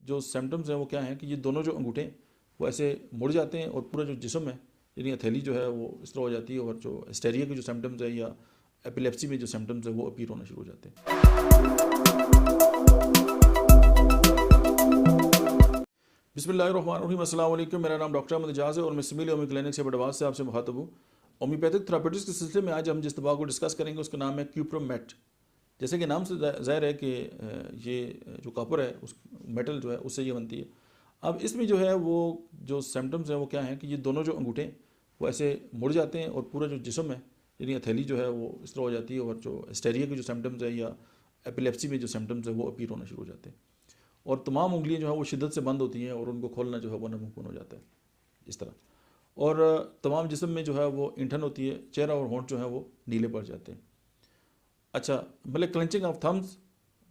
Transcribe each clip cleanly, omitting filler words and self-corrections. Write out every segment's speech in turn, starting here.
जो सिम्टम्स हैं वो क्या हैं कि ये दोनों जो अंगूठे वो ऐसे मुड़ जाते हैं और पूरा जो जिस्म है यानी हथेली जो है वो इस तरह हो जाती है और जो हिस्टेरिया के जो सिम्टम्स है या एपिलेप्सी में जो सिम्टम्स है वो अपीयर होना शुरू हो जाते हैं। बिस्मिल्लाहिर्रहमानिर्रहीम, अस्सलाम वालेकुम। मेरा नाम डॉक्टर अहमद एजाज है और मैं सिमिली होम्यो क्लिनिक से बड़वास से आपसे मुखातब हूँ। होम्योपैथिक थेरापेटिक्स के सिलसिले में आज हम जिस दवा को डिस्कस करेंगे उसका नाम है क्यूप्रोमेट। जैसे कि नाम से ज़ाहिर है कि ये जो कॉपर है उस मेटल जो है उससे ये बनती है। अब इसमें जो है वो जो सिम्टम्स हैं वो क्या हैं कि ये दोनों जो अंगूठे वो ऐसे मुड़ जाते हैं और पूरा जो जिस्म है यानी हथेली जो है वो इस तरह हो जाती है और जो हिस्टेरिया के जो सिम्टम्स है या एपिलेप्सी में जो सिम्टम्स है वो अपीयर होना शुरू हो जाते हैं और तमाम उंगलियां जो है वो शिद्दत से बंद होती हैं और उनको खोलना जो है वो नामुमकिन हो जाता है इस तरह। और तमाम जिस्म में जो है वो इंठन होती है, चेहरा और होंठ जो है वो नीले पड़ जाते हैं। अच्छा, मतलब क्लेंचिंग ऑफ थम्स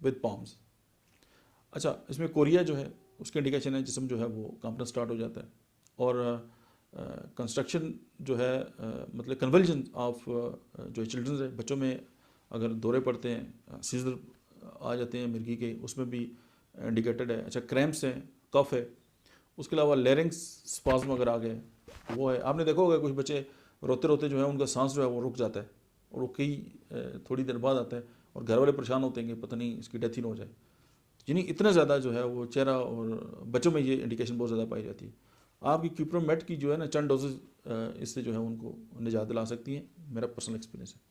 विद पॉम्स। अच्छा, इसमें कोरिया जो है उसके इंडिकेशन है, जिस्म जो है वो कांपना स्टार्ट हो जाता है और कंस्ट्रक्शन जो है मतलब कन्वल्जन ऑफ जो चिल्ड्रंस है, बच्चों में अगर दौरे पड़ते हैं, सीजर आ जाते हैं मिर्गी के, उसमें भी इंडिकेटेड है। अच्छा, क्रैम्प्स हैं, कफ है, उसके अलावा लेरिंग्स स्पाज्म अगर आ गए वो है। आपने देखा होगा कुछ बच्चे रोते रोते जो है उनका सांस जो है वो रुक जाता है और वो कई थोड़ी देर बाद आता है और घर वाले परेशान होते हैं कि पता नहीं इसकी डेथ ही ना हो जाए। यानी इतना ज़्यादा जो है वो चेहरा और बच्चों में ये इंडिकेशन बहुत ज़्यादा पाई जाती है। आपकी क्यूप्रोमेट की जो है ना चंद डोजेज इससे जो है उनको निजात दिला सकती हैं, मेरा पर्सनल एक्सपीरियंस है।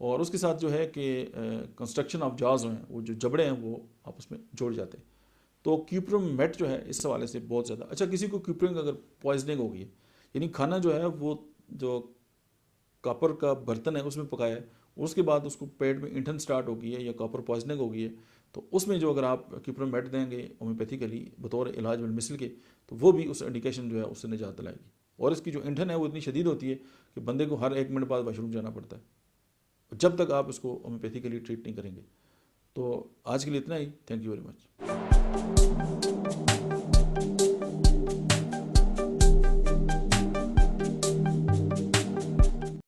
और उसके साथ जो है कि कंस्ट्रक्शन ऑफ जॉज हैं, वो जो जबड़े हैं वो आपस में जोड़ जाते हैं। तो क्यूप्रोमेट जो है इस हवाले से बहुत ज़्यादा अच्छा। किसी को क्यूप्रिंग अगर पॉइजनिंग हो गई है यानी खाना जो है वो जो कॉपर का बर्तन है उसमें पकाया है, उसके बाद उसको पेट में इंठन स्टार्ट हो गई है या कॉपर पॉइजनिंग हो गई है, तो उसमें जो अगर आप क्यूप्रोमेट देंगे होम्योपैथिकली बतौर इलाज मिसल के, तो वो भी उस इंडिकेशन जो है उससे निजात दिलाएगी। और इसकी जो इंठन है वो इतनी शदीद होती है कि बंदे को हर 1 मिनट बाद वाशरूम जाना पड़ता है जब तक आप इसको होम्योपैथिकली ट्रीट नहीं करेंगे। तो आज के लिए इतना ही। Thank you very much.